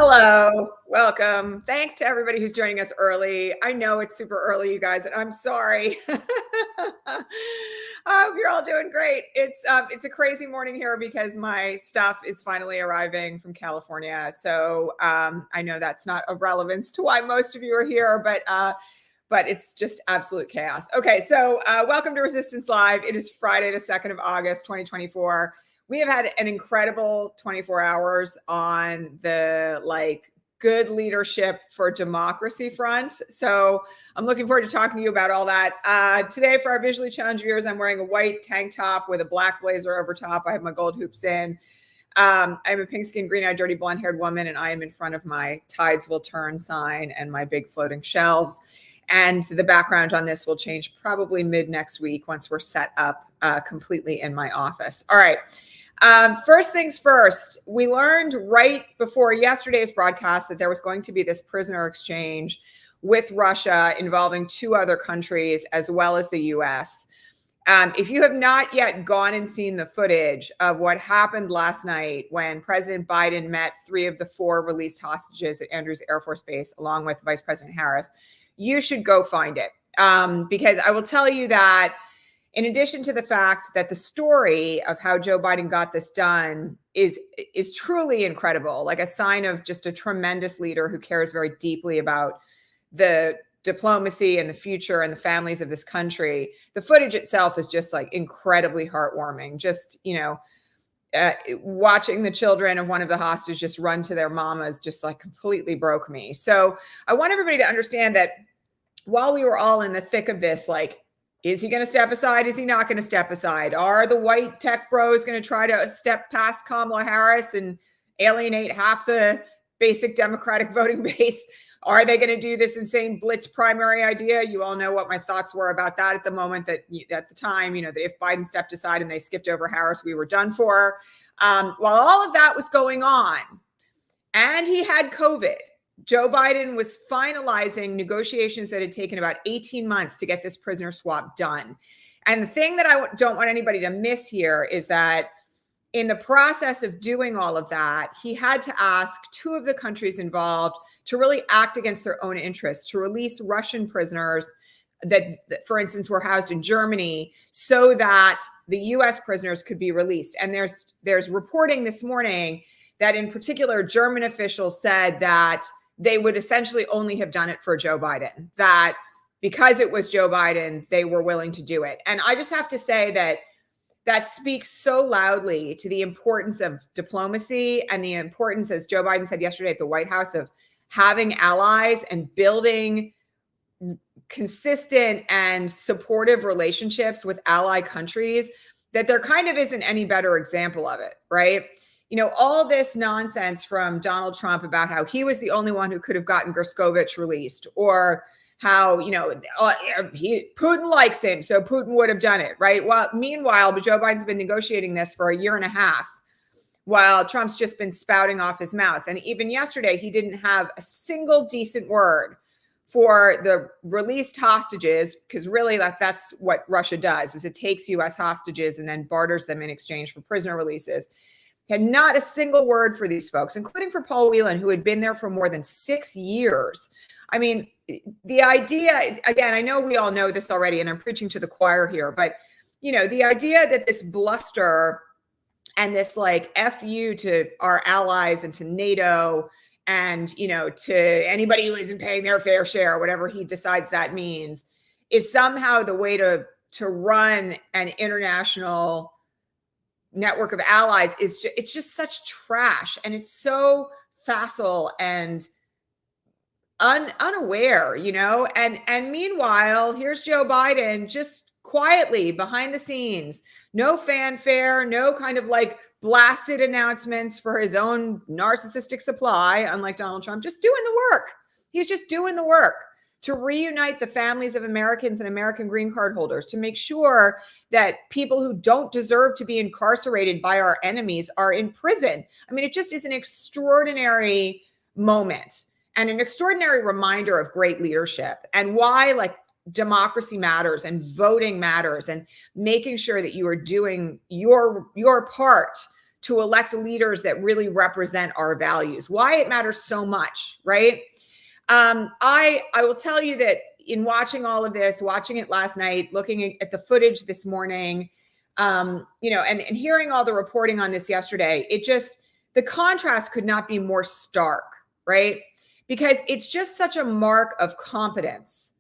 Hello, welcome. Thanks to everybody who's joining us early. I know it's super early, you guys, and I'm sorry. I hope you're all doing great. It's a crazy morning here because my stuff is finally arriving from California. So I know that's not of relevance to why most of you are here, but it's just absolute chaos. Okay, so welcome to Resistance Live. It is Friday, the 2nd of August, 2024. We have had an incredible 24 hours on the good leadership for democracy front. So I'm looking forward to talking to you about all that. Today, for our visually challenged viewers, I'm wearing a white tank top with a black blazer over top. I have my gold hoops in. I'm a pink-skinned, green-eyed, dirty, blonde-haired woman, and I am in front of my Tides Will Turn sign and my big floating shelves. And the background on this will change probably mid next week once we're set up completely in my office. All right. First things first, we learned right before yesterday's broadcast that there was going to be this prisoner exchange with Russia involving 2 other countries as well as the US. If you have not yet gone and seen the footage of what happened last night when President Biden met 3 of the 4 released hostages at Andrews Air Force Base, along with Vice President Harris, you should go find it. Because I will tell you that in addition to the fact that the story of how Joe Biden got this done is truly incredible, like a sign of just a tremendous leader who cares very deeply about the diplomacy and the future and the families of this country. The footage itself is just incredibly heartwarming. Just, watching the children of one of the hostages just run to their mamas just completely broke me. So I want everybody to understand that while we were all in the thick of this, is he going to step aside? Is he not going to step aside? Are the white tech bros going to try to step past Kamala Harris and alienate half the basic Democratic voting base? Are they going to do this insane blitz primary idea? You all know what my thoughts were about that at the moment, that at the time, that if Biden stepped aside and they skipped over Harris, we were done for. While all of that was going on and he had COVID, Joe Biden was finalizing negotiations that had taken about 18 months to get this prisoner swap done. And the thing that I don't want anybody to miss here is that in the process of doing all of that, he had to ask 2 of the countries involved to really act against their own interests, to release Russian prisoners that, for instance, were housed in Germany so that the US prisoners could be released. And there's reporting this morning that in particular, German officials said that they would essentially only have done it for Joe Biden, that because it was Joe Biden, they were willing to do it. And I just have to say that speaks so loudly to the importance of diplomacy and the importance, as Joe Biden said yesterday at the White House, of having allies and building consistent and supportive relationships with ally countries, that there kind of isn't any better example of it, right? All this nonsense from Donald Trump about how he was the only one who could have gotten Gerskovich released, or how, Putin likes him, so Putin would have done it, right? Well, meanwhile, Joe Biden's been negotiating this for a year and a half while Trump's just been spouting off his mouth. And even yesterday, he didn't have a single decent word for the released hostages, because really that's what Russia does, is it takes US hostages and then barters them in exchange for prisoner releases. Had not a single word for these folks, including for Paul Whelan, who had been there for more than 6 years. I mean, the idea, again, I know we all know this already, and I'm preaching to the choir here, but, the idea that this bluster and this F you to our allies and to NATO and, to anybody who isn't paying their fair share, whatever he decides that means, is somehow the way to run an international network of allies. It's just such trash, and it's so facile and unaware, and meanwhile, here's Joe Biden just quietly behind the scenes, no fanfare, no kind of blasted announcements for his own narcissistic supply, unlike Donald Trump, just doing the work. He's just doing the work. to reunite the families of Americans and American green card holders, to make sure that people who don't deserve to be incarcerated by our enemies are in prison. I mean, it just is an extraordinary moment and an extraordinary reminder of great leadership and why, like, democracy matters and voting matters and making sure that you are doing your part to elect leaders that really represent our values, why it matters so much, right? I will tell you that in watching all of this, watching it last night, looking at the footage this morning, and hearing all the reporting on this yesterday, the contrast could not be more stark, right? Because it's just such a mark of competence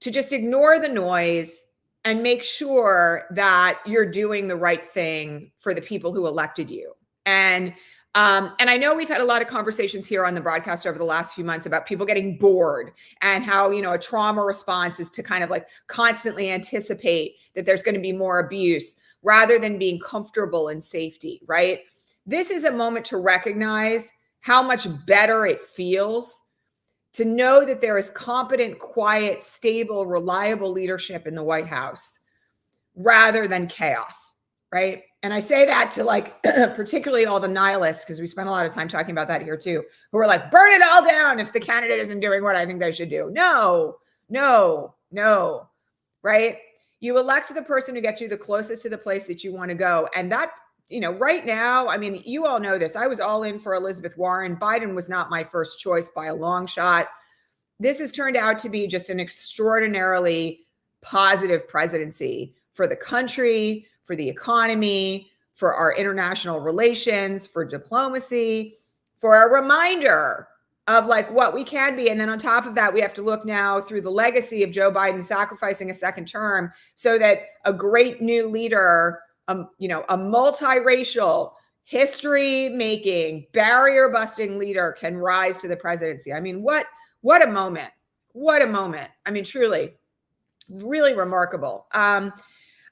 to just ignore the noise and make sure that you're doing the right thing for the people who elected you. And I know we've had a lot of conversations here on the broadcast over the last few months about people getting bored and how, a trauma response is to kind of like constantly anticipate that there's going to be more abuse rather than being comfortable in safety, right? This is a moment to recognize how much better it feels to know that there is competent, quiet, stable, reliable leadership in the White House rather than chaos, right? And I say that to like, particularly all the nihilists, because we spent a lot of time talking about that here too, who are like, burn it all down if the candidate isn't doing what I think they should do. No, right? You elect the person who gets you the closest to the place that you want to go. And that, right now, I mean, you all know this. I was all in for Elizabeth Warren. Biden was not my first choice by a long shot. This has turned out to be just an extraordinarily positive presidency for the country, for the economy, for our international relations, for diplomacy, for a reminder of like what we can be. And then on top of that, we have to look now through the legacy of Joe Biden sacrificing a second term so that a great new leader, a multiracial, history-making, barrier-busting leader can rise to the presidency. I mean, what a moment. What a moment. I mean, truly, really remarkable.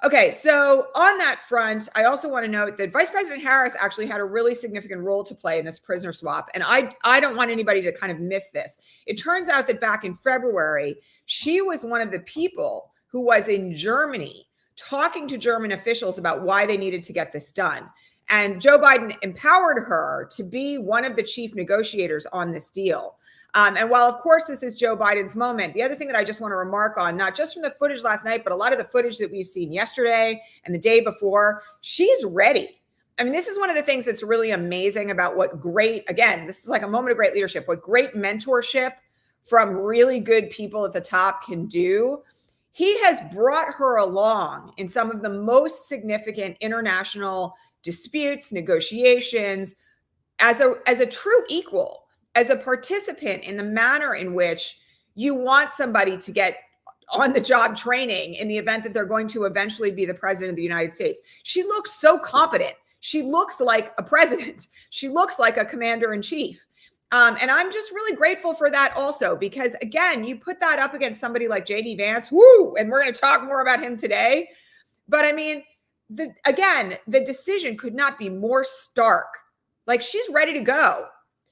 Okay, so on that front, I also want to note that Vice President Harris actually had a really significant role to play in this prisoner swap. And I don't want anybody to kind of miss this. It turns out that back in February, she was one of the people who was in Germany talking to German officials about why they needed to get this done. And Joe Biden empowered her to be one of the chief negotiators on this deal. And while, of course, this is Joe Biden's moment, the other thing that I just want to remark on, not just from the footage last night, but a lot of the footage that we've seen yesterday and the day before, she's ready. I mean, this is one of the things that's really amazing about again, this is like a moment of great leadership, what great mentorship from really good people at the top can do. He has brought her along in some of the most significant international disputes, negotiations, as a true equal, as a participant in the manner in which you want somebody to get on the job training in the event that they're going to eventually be the president of the United States. She looks so competent. She looks like a president. She looks like a commander in chief. And I'm just really grateful for that also, because again, you put that up against somebody like JD Vance, and we're going to talk more about him today. But I mean, the decision could not be more stark. Like, she's ready to go.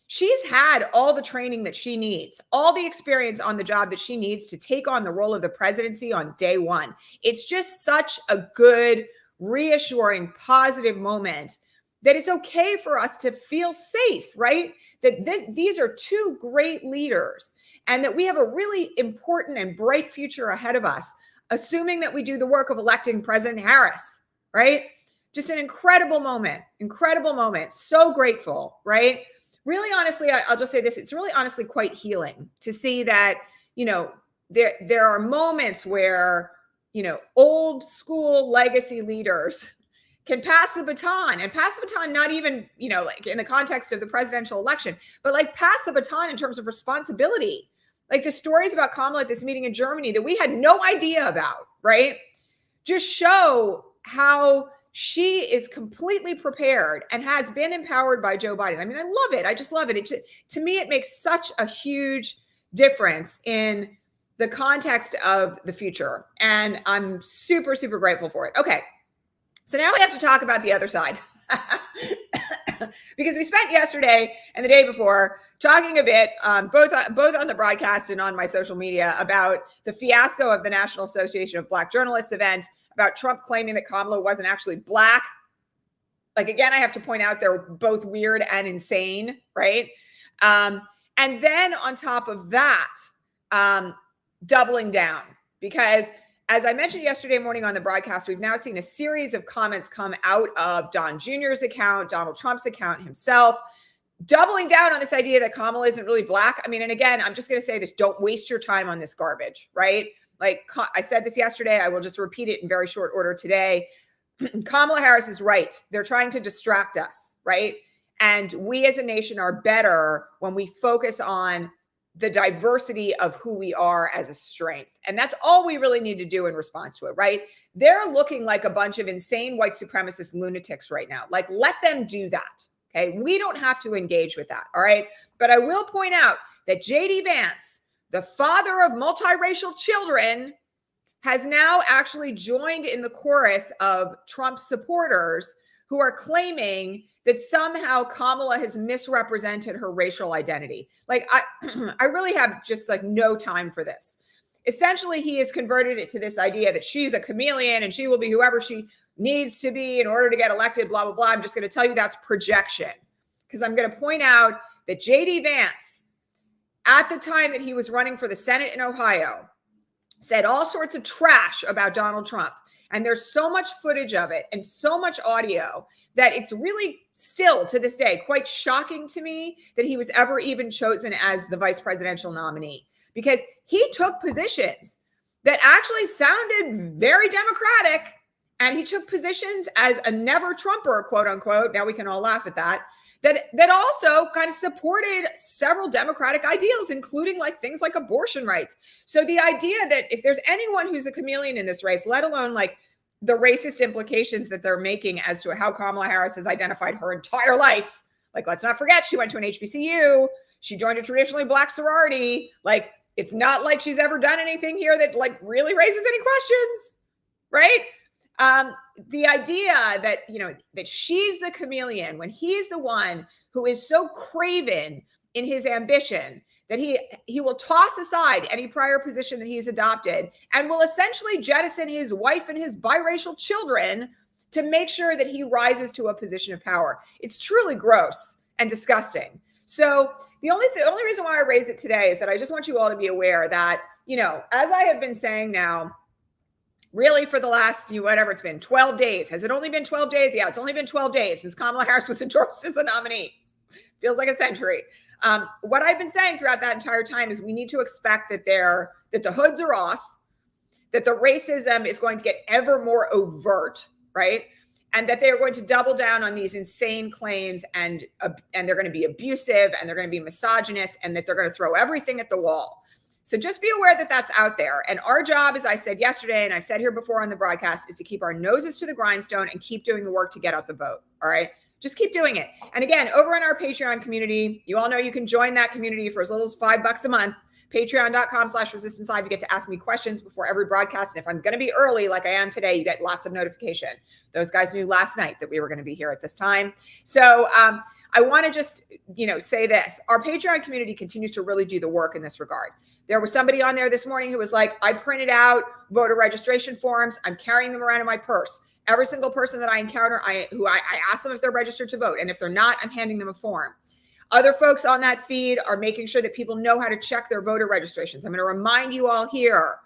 She's had all the training that she needs, all the experience on the job that she needs to take on the role of the presidency on day one. It's just such a good, reassuring, positive moment that it's okay for us to feel safe, right? That these are two great leaders and that we have a really important and bright future ahead of us, assuming that we do the work of electing President Harris, right? Just an incredible moment, so grateful, right? Really, honestly, I'll just say this. It's really honestly quite healing to see that, there are moments where, old school legacy leaders can pass the baton not even, like in the context of the presidential election, but like pass the baton in terms of responsibility. Like the stories about Kamala at this meeting in Germany that we had no idea about, right? Just show how she is completely prepared and has been empowered by Joe Biden. I mean, I love it. I just love it. To me, it makes such a huge difference in the context of the future. And I'm super, super grateful for it. Okay. So now we have to talk about the other side because we spent yesterday and the day before talking a bit, both on the broadcast and on my social media, about the fiasco of the National Association of Black Journalists event, about Trump claiming that Kamala wasn't actually Black. Like, again, I have to point out they're both weird and insane, right? And then on top of that, doubling down, because as I mentioned yesterday morning on the broadcast, we've now seen a series of comments come out of Don Jr.'s account, Donald Trump's account himself, doubling down on this idea that Kamala isn't really Black. I mean, and again, I'm just going to say this, don't waste your time on this garbage, right? Like I said this yesterday, I will just repeat it in very short order today. Kamala Harris is right. They're trying to distract us, right? And we as a nation are better when we focus on the diversity of who we are as a strength. And that's all we really need to do in response to it, right? They're looking like a bunch of insane white supremacist lunatics right now. Like, let them do that, okay? We don't have to engage with that, all right? But I will point out that J.D. Vance, the father of multiracial children, has now actually joined in the chorus of Trump supporters who are claiming that somehow Kamala has misrepresented her racial identity. Like, I really have just like no time for this. Essentially, he has converted it to this idea that she's a chameleon and she will be whoever she needs to be in order to get elected, blah, blah, blah. I'm just going to tell you that's projection, because I'm going to point out that J.D. Vance, at the time that he was running for the Senate in Ohio, said all sorts of trash about Donald Trump. And there's so much footage of it and so much audio that it's really still to this day quite shocking to me that he was ever even chosen as the vice presidential nominee, because he took positions that actually sounded very Democratic, and he took positions as a never Trumper, quote unquote. Now we can all laugh at that. That also kind of supported several Democratic ideals, including like things like abortion rights. So the idea that if there's anyone who's a chameleon in this race, let alone like the racist implications that they're making as to how Kamala Harris has identified her entire life. Like, let's not forget, she went to an HBCU. She joined a traditionally Black sorority. Like, it's not like she's ever done anything here that like really raises any questions, right? The idea that, you know, that she's the chameleon when he's the one who is so craven in his ambition that he will toss aside any prior position that he's adopted and will essentially jettison his wife and his biracial children to make sure that he rises to a position of power. It's truly gross and disgusting. So the only reason why I raise it today is that I just want you all to be aware that, you know, as I have been saying now, really for the last, whatever it's been, 12 days. Has it only been 12 days? Yeah, it's only been 12 days since Kamala Harris was endorsed as a nominee. Feels like a century. What I've been saying throughout that entire time is we need to expect that the hoods are off, that the racism is going to get ever more overt, right? And that they are going to double down on these insane claims, and they're going to be abusive, and they're going to be misogynist, and that they're going to throw everything at the wall. So just be aware that that's out there. And our job, as I said yesterday, and I've said here before on the broadcast, is to keep our noses to the grindstone and keep doing the work to get out the vote. All right. Just keep doing it. And again, over in our Patreon community, you all know you can join that community for as little as $5 a month. Patreon.com/ResistanceLive. You get to ask me questions before every broadcast. And if I'm going to be early, like I am today, you get lots of notification. Those guys knew last night that we were going to be here at this time. So I want to just, say this. Our Patreon community continues to really do the work in this regard. There was somebody on there this morning who was like, I printed out voter registration forms. I'm carrying them around in my purse. Every single person that I encounter, I ask them if they're registered to vote. And if they're not, I'm handing them a form. Other folks on that feed are making sure that people know how to check their voter registrations. I'm going to remind you all here,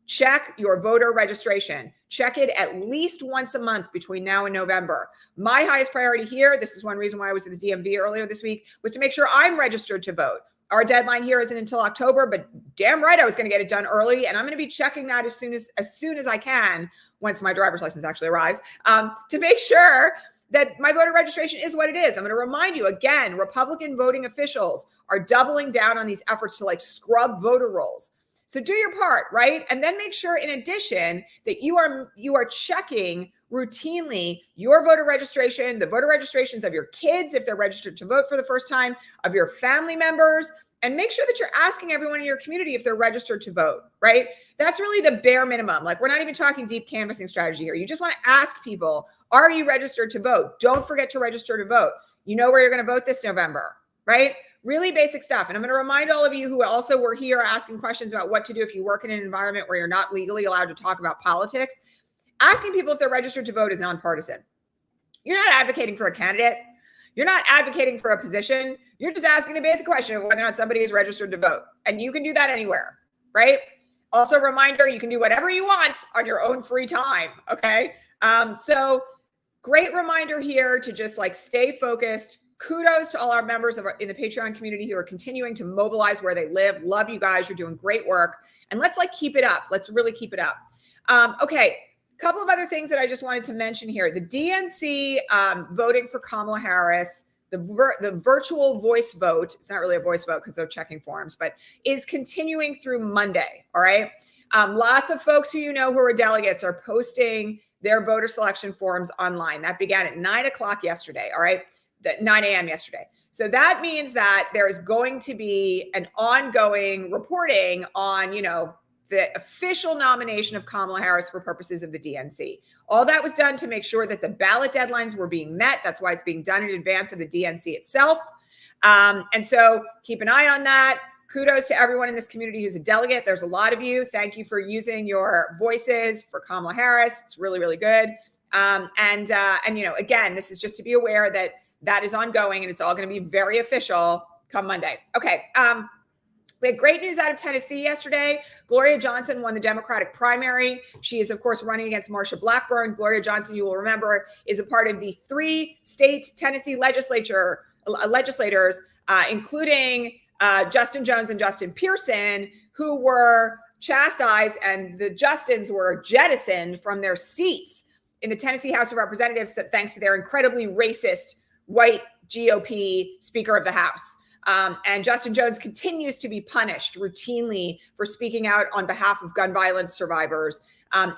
check your voter registration. Check it at least once a month between now and November. My highest priority here, this is one reason why I was at the DMV earlier this week, was to make sure I'm registered to vote. Our deadline here isn't until October, but damn right I was going to get it done early, and I'm going to be checking that as soon as I can, once my driver's license actually arrives, to make sure that my voter registration is what it is. I'm going to remind you again, Republican voting officials are doubling down on these efforts to like scrub voter rolls. So do your part, right? And then make sure in addition that you are checking routinely your voter registration, the voter registrations of your kids, if they're registered to vote for the first time, of your family members, and make sure that you're asking everyone in your community if they're registered to vote, right? That's really the bare minimum. Like, we're not even talking deep canvassing strategy here. You just want to ask people, are you registered to vote? Don't forget to register to vote. You know where you're going to vote this November, right? Really basic stuff. And I'm going to remind all of you who also were here asking questions about what to do if you work in an environment where you're not legally allowed to talk about politics. Asking people if they're registered to vote is nonpartisan. You're not advocating for a candidate. You're not advocating for a position. You're just asking the basic question of whether or not somebody is registered to vote. And you can do that anywhere, right? Also, reminder, you can do whatever you want on your own free time, okay? So great reminder here to just like stay focused. Kudos to all our members in the Patreon community who are continuing to mobilize where they live. Love you guys. You're doing great work. And let's like keep it up. Let's really keep it up. Okay. A couple of other things that I just wanted to mention here. The DNC voting for Kamala Harris, the virtual voice vote, it's not really a voice vote because they're checking forms, but is continuing through Monday, all right? Lots of folks who you know who are delegates are posting their voter selection forms online. That began at 9 o'clock yesterday, all right? 9 a.m. yesterday. So that means that there is going to be an ongoing reporting on, you know, the official nomination of Kamala Harris for purposes of the DNC. All that was done to make sure that the ballot deadlines were being met. That's why it's being done in advance of the DNC itself. And so keep an eye on that. Kudos to everyone in this community who's a delegate. There's a lot of you. Thank you for using your voices for Kamala Harris. It's really, really good. And you know, again, this is just to be aware that that is ongoing and it's all going to be very official come Monday. Okay. We had great news out of Tennessee yesterday. Gloria Johnson won the Democratic primary. She is, of course, running against Marsha Blackburn. Gloria Johnson, you will remember, is a part of the 3 state Tennessee legislators, including Justin Jones and Justin Pearson, who were chastised and the Justins were jettisoned from their seats in the Tennessee House of Representatives thanks to their incredibly racist white GOP Speaker of the House. And Justin Jones continues to be punished routinely for speaking out on behalf of gun violence survivors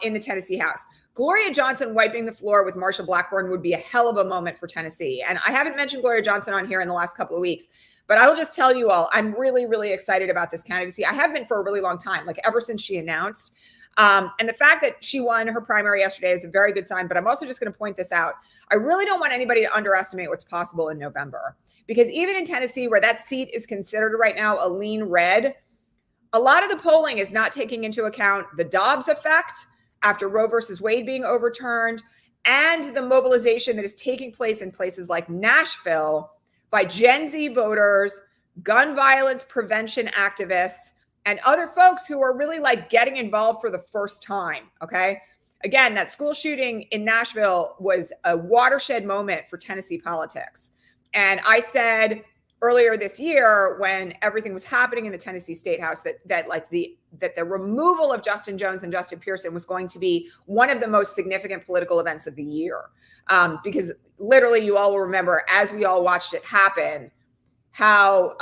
in the Tennessee House. Gloria Johnson wiping the floor with Marsha Blackburn would be a hell of a moment for Tennessee. And I haven't mentioned Gloria Johnson on here in the last couple of weeks, but I will just tell you all, I'm really, really excited about this candidacy. I have been for a really long time, like ever since she announced. And the fact that she won her primary yesterday is a very good sign, but I'm also just going to point this out. I really don't want anybody to underestimate what's possible in November, because even in Tennessee, where that seat is considered right now a lean red, a lot of the polling is not taking into account the Dobbs effect after Roe versus Wade being overturned and the mobilization that is taking place in places like Nashville by Gen Z voters, gun violence prevention activists, and other folks who are really like getting involved for the first time. Okay. Again, that school shooting in Nashville was a watershed moment for Tennessee politics. And I said earlier this year, when everything was happening in the Tennessee State House, that the removal of Justin Jones and Justin Pearson was going to be one of the most significant political events of the year. Because literally, you all will remember, as we all watched it happen, how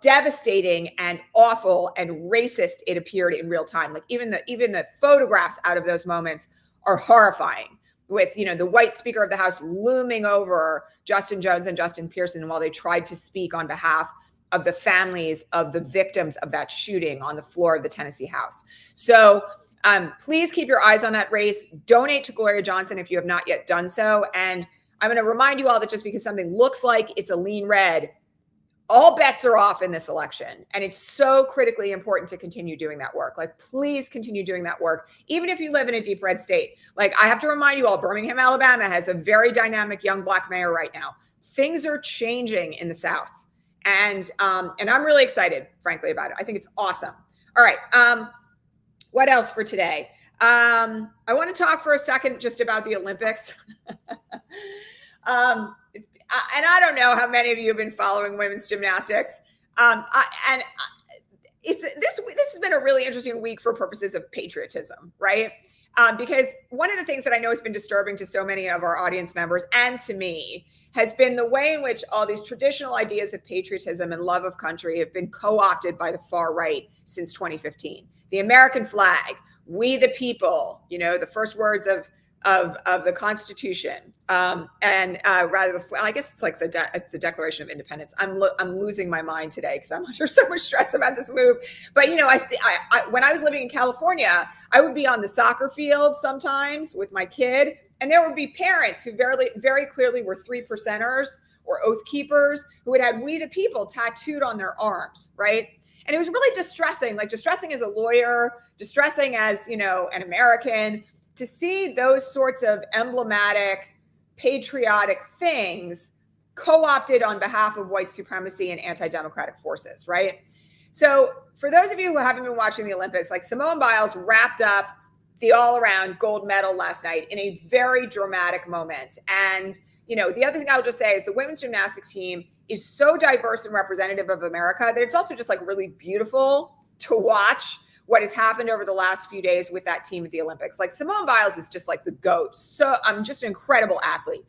devastating and awful and racist it appeared in real time. Like even the photographs out of those moments are horrifying, with, you know, the white Speaker of the House looming over Justin Jones and Justin Pearson while they tried to speak on behalf of the families of the victims of that shooting on the floor of the Tennessee House. So please keep your eyes on that race. Donate to Gloria Johnson if you have not yet done so. And I'm going to remind you all that just because something looks like it's a lean red, all bets are off in this election. And it's so critically important to continue doing that work. Like, please continue doing that work, even if you live in a deep red state. Like, I have to remind you all, Birmingham, Alabama has a very dynamic young Black mayor right now. Things are changing in the South. And I'm really excited, frankly, about it. I think it's awesome. All right. What else for today? I want to talk for a second just about the Olympics. And I don't know how many of you have been following women's gymnastics. This has been a really interesting week for purposes of patriotism, right? Because one of the things that I know has been disturbing to so many of our audience members and to me has been the way in which all these traditional ideas of patriotism and love of country have been co-opted by the far right since 2015. The American flag, we the people, you know, the first words of the Constitution, I guess it's like the Declaration of Independence. I'm losing my mind today because I'm under so much stress about this move. But you know, when I was living in California, I would be on the soccer field sometimes with my kid, and there would be parents who very clearly were 3%ers or oath keepers who had "We the People" tattooed on their arms, right? And it was really distressing, like distressing as a lawyer, distressing as, you know, an American, to see those sorts of emblematic, patriotic things co-opted on behalf of white supremacy and anti-democratic forces, right? So for those of you who haven't been watching the Olympics, like Simone Biles wrapped up the all-around gold medal last night in a very dramatic moment. And, you know, the other thing I'll just say is the women's gymnastics team is so diverse and representative of America that it's also just like really beautiful to watch what has happened over the last few days with that team at the Olympics. Like Simone Biles is just like the GOAT. So I'm just an incredible athlete.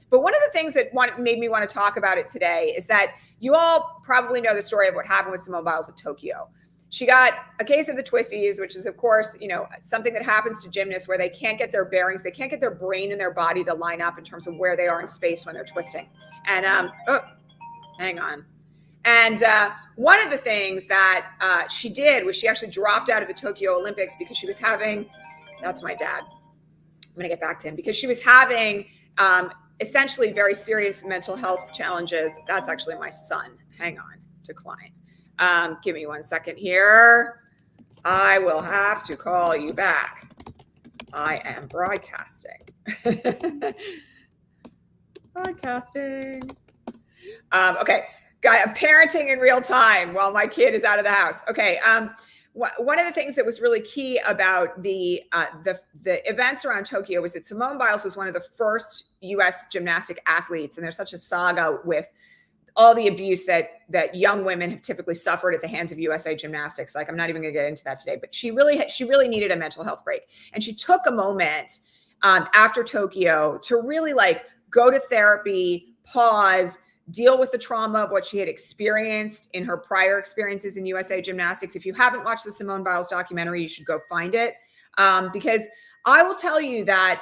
But one of the things that made me want to talk about it today is that you all probably know the story of what happened with Simone Biles at Tokyo. She got a case of the twisties, which is, of course, you know, something that happens to gymnasts where they can't get their bearings. They can't get their brain and their body to line up in terms of where they are in space when they're twisting. And hang on. And one of the things that she did was she actually dropped out of the Tokyo Olympics because she was having, that's my dad. I'm going to get back to him, because she was having essentially very serious mental health challenges. That's actually my son. Hang on, decline. Give me 1 second here. I will have to call you back. I am broadcasting. Broadcasting. Okay. Got parenting in real time while my kid is out of the house. Okay. One of the things that was really key about the events around Tokyo was that Simone Biles was one of the first U.S. gymnastic athletes, and there's such a saga with all the abuse that young women have typically suffered at the hands of USA Gymnastics. Like, I'm not even going to get into that today, but she really needed a mental health break, and she took a moment after Tokyo to really like go to therapy, pause, deal with the trauma of what she had experienced in her prior experiences in USA Gymnastics. If you haven't watched the Simone Biles documentary, you should go find it, because I will tell you that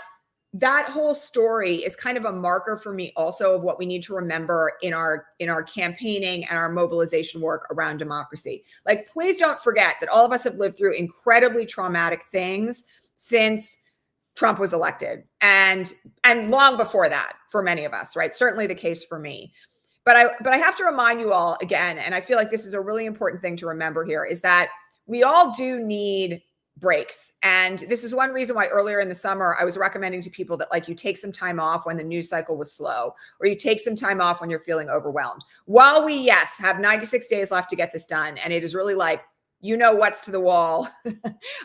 whole story is kind of a marker for me also of what we need to remember in our campaigning and our mobilization work around democracy. Like, please don't forget that all of us have lived through incredibly traumatic things since Trump was elected, and long before that for many of us, right? Certainly the case for me. But I have to remind you all again, and I feel like this is a really important thing to remember here, is that we all do need breaks. And this is one reason why earlier in the summer, I was recommending to people that, like, you take some time off when the news cycle was slow, or you take some time off when you're feeling overwhelmed. While we, yes, have 96 days left to get this done, and it is really like, you know what's to the wall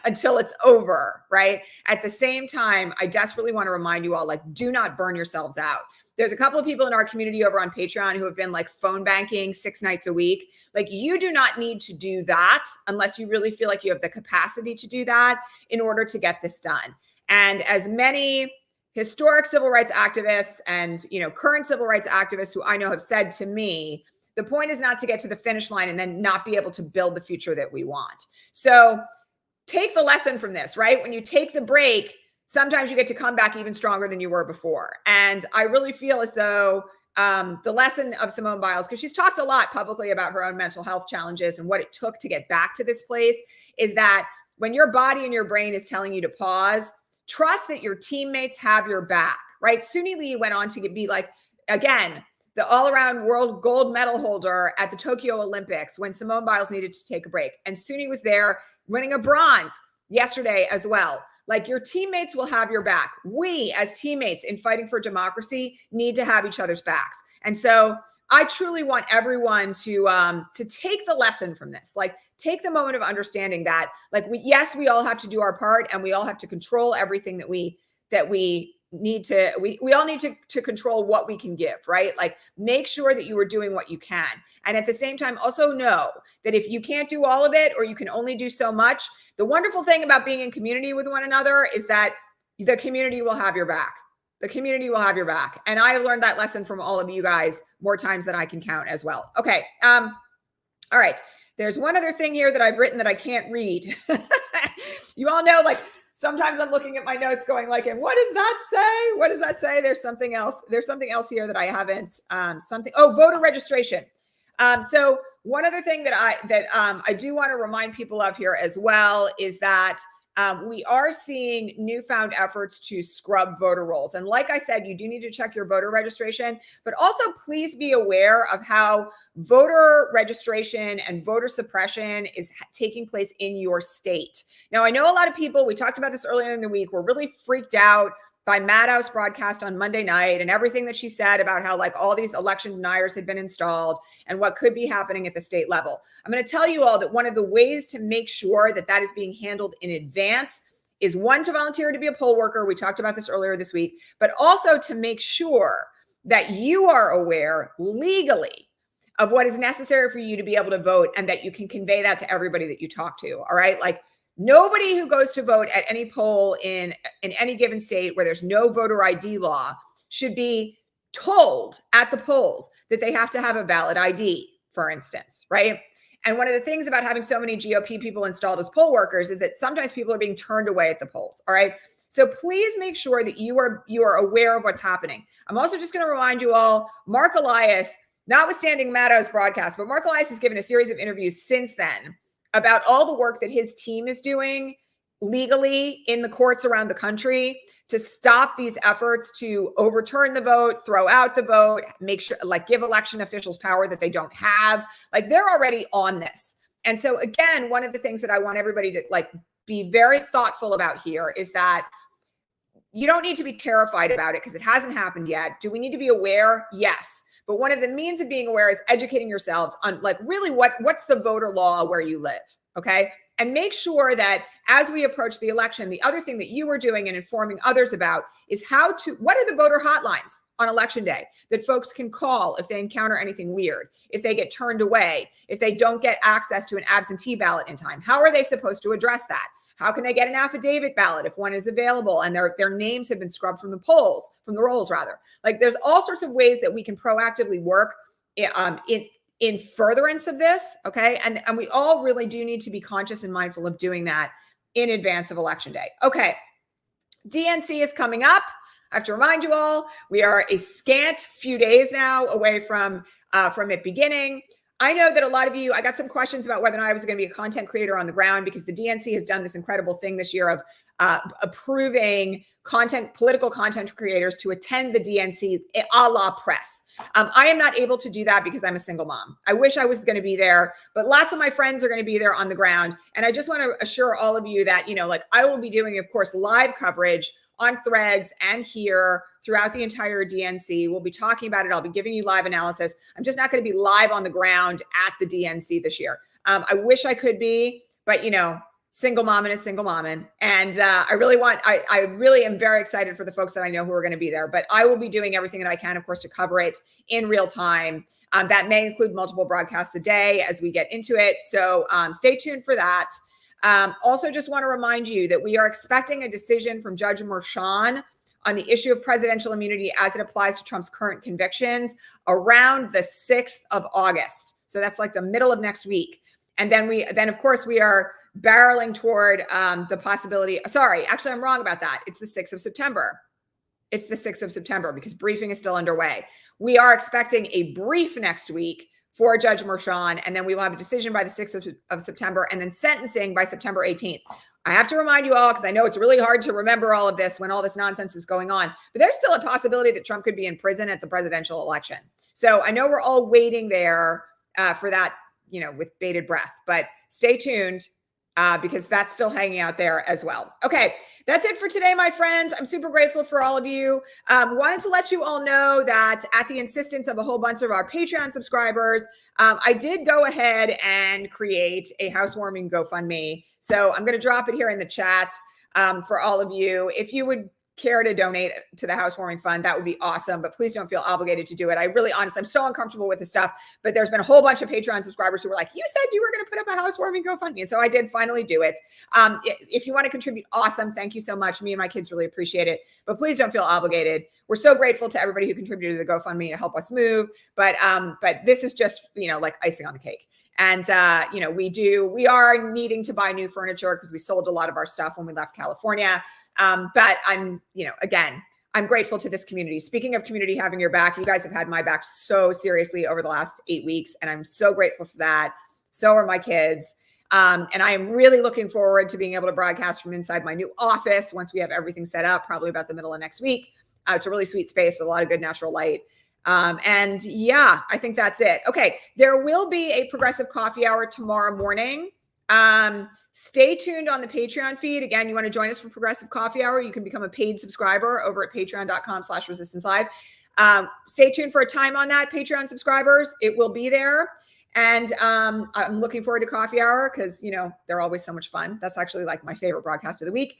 until it's over, right? At the same time, I desperately want to remind you all, like, do not burn yourselves out. There's a couple of people in our community over on Patreon who have been like phone banking 6 nights a week. Like, you do not need to do that unless you really feel like you have the capacity to do that in order to get this done. And as many historic civil rights activists and, you know, current civil rights activists who I know have said to me, the point is not to get to the finish line and then not be able to build the future that we want. So take the lesson from this, right? When you take the break, sometimes you get to come back even stronger than you were before. And I really feel as though the lesson of Simone Biles, because she's talked a lot publicly about her own mental health challenges and what it took to get back to this place, is that when your body and your brain is telling you to pause, trust that your teammates have your back, right? Suni Lee went on to be like, again, the all-around world gold medal holder at the Tokyo Olympics when Simone Biles needed to take a break. And Suni was there winning a bronze yesterday as well. Like, your teammates will have your back. We, as teammates in fighting for democracy, need to have each other's backs. And so I truly want everyone to take the lesson from this. Like, take the moment of understanding that, like, we all have to do our part, and we all have to control everything that we need to, we all need to control what we can give, right? Like, make sure that you are doing what you can. And at the same time, also know that if you can't do all of it, or you can only do so much, the wonderful thing about being in community with one another is that the community will have your back. The community will have your back. And I have learned that lesson from all of you guys more times than I can count as well. Okay. All right. There's one other thing here that I've written that I can't read. You all know, like, sometimes I'm looking at my notes going like, and what does that say? What does that say? There's something else. There's something else here that I haven't, voter registration. So one other thing that I do want to remind people of here as well is that we are seeing newfound efforts to scrub voter rolls. And like I said, you do need to check your voter registration, but also please be aware of how voter registration and voter suppression is taking place in your state. Now, I know a lot of people, we talked about this earlier in the week, were really freaked out by Maddow's broadcast on Monday night and everything that she said about how like all these election deniers had been installed and what could be happening at the state level. I'm going to tell you all that one of the ways to make sure that that is being handled in advance is one, to volunteer to be a poll worker. We talked about this earlier this week, but also to make sure that you are aware legally of what is necessary for you to be able to vote and that you can convey that to everybody that you talk to. All right. Like, nobody who goes to vote at any poll in any given state where there's no voter ID law should be told at the polls that they have to have a valid ID, for instance, right? And one of the things about having so many GOP people installed as poll workers is that sometimes people are being turned away at the polls, all right? So please make sure that you are aware of what's happening. I'm also just going to remind you all, Mark Elias, notwithstanding Maddow's broadcast, but Mark Elias has given a series of interviews since then about all the work that his team is doing legally in the courts around the country to stop these efforts to overturn the vote, throw out the vote, make sure, like, give election officials power that they don't have. Like, they're already on this. And so again, one of the things that I want everybody to like be very thoughtful about here is that you don't need to be terrified about it because it hasn't happened yet. Do we need to be aware? Yes. But one of the means of being aware is educating yourselves on like really what's the voter law where you live, okay? And make sure that as we approach the election, the other thing that you are doing and informing others about is what are the voter hotlines on election day that folks can call if they encounter anything weird, if they get turned away, if they don't get access to an absentee ballot in time. How are they supposed to address that? How can they get an affidavit ballot if one is available and their names have been scrubbed from the rolls rather? Like, there's all sorts of ways that we can proactively work in furtherance of this, okay? And we all really do need to be conscious and mindful of doing that in advance of election day. Okay, DNC is coming up. I have to remind you all, we are a scant few days now away from it beginning. I know that a lot of you, I got some questions about whether or not I was going to be a content creator on the ground because the DNC has done this incredible thing this year of approving political content creators to attend the DNC a la press. I am not able to do that because I'm a single mom. I wish I was going to be there, but lots of my friends are going to be there on the ground. And I just want to assure all of you that, like, I will be doing, of course, live coverage on Threads and here throughout the entire DNC. We'll be talking about it. I'll be giving you live analysis. I'm just not going to be live on the ground at the DNC this year. I wish I could be, but single mom is single mom. And I really am very excited for the folks that I know who are going to be there, but I will be doing everything that I can, of course, to cover it in real time. That may include multiple broadcasts a day as we get into it. So stay tuned for that. Also, just want to remind you that we are expecting a decision from Judge Merchan on the issue of presidential immunity as it applies to Trump's current convictions around the 6th of August. So that's like the middle of next week. And then of course, we are barreling toward the possibility. Sorry, actually, I'm wrong about that. It's the 6th of September. It's the 6th of September because briefing is still underway. We are expecting a brief next week for Judge Merchan, and then we will have a decision by the 6th of September and then sentencing by September 18th. I have to remind you all, because I know it's really hard to remember all of this when all this nonsense is going on, but there's still a possibility that Trump could be in prison at the presidential election. So I know we're all waiting there for that, with bated breath, but stay tuned. Because that's still hanging out there as well. Okay, that's it for today, my friends. I'm super grateful for all of you. Wanted to let you all know that at the insistence of a whole bunch of our Patreon subscribers, I did go ahead and create a housewarming GoFundMe. So I'm going to drop it here in the chat for all of you. If you would care to donate to the housewarming fund, that would be awesome. But please don't feel obligated to do it. I'm so uncomfortable with this stuff. But there's been a whole bunch of Patreon subscribers who were like, you said you were going to put up a housewarming GoFundMe. And so I did finally do it. If you want to contribute, awesome. Thank you so much. Me and my kids really appreciate it. But please don't feel obligated. We're so grateful to everybody who contributed to the GoFundMe to help us move. But this is just, like icing on the cake. And, we are needing to buy new furniture because we sold a lot of our stuff when we left California. But I'm, again, I'm grateful to this community. Speaking of community having your back, you guys have had my back so seriously over the last 8 weeks, and I'm so grateful for that. So are my kids. And I am really looking forward to being able to broadcast from inside my new office once we have everything set up, probably about the middle of next week. It's a really sweet space with a lot of good natural light. And yeah, I think that's it. Okay, there will be a progressive coffee hour tomorrow morning. Stay tuned on the Patreon feed. Again, you want to join us for Progressive Coffee Hour, you can become a paid subscriber over at patreon.com/resistance-live. Stay tuned for a time on that, Patreon subscribers. It will be there. And I'm looking forward to coffee hour because, you know, they're always so much fun. That's actually like my favorite broadcast of the week.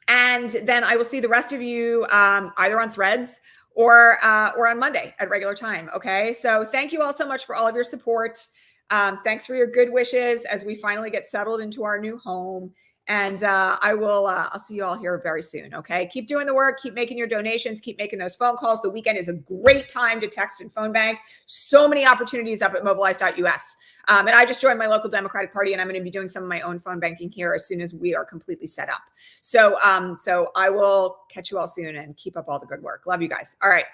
And then I will see the rest of you either on Threads or on Monday at regular time. Okay. So thank you all so much for all of your support. Thanks for your good wishes as we finally get settled into our new home. And I'll see you all here very soon. Okay. Keep doing the work, keep making your donations, keep making those phone calls. The weekend is a great time to text and phone bank. So many opportunities up at mobilize.us. And I just joined my local Democratic Party, and I'm going to be doing some of my own phone banking here as soon as we are completely set up. So I will catch you all soon and keep up all the good work. Love you guys. All right.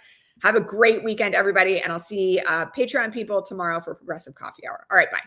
Have a great weekend, everybody. And I'll see Patreon people tomorrow for Progressive Coffee Hour. All right. Bye.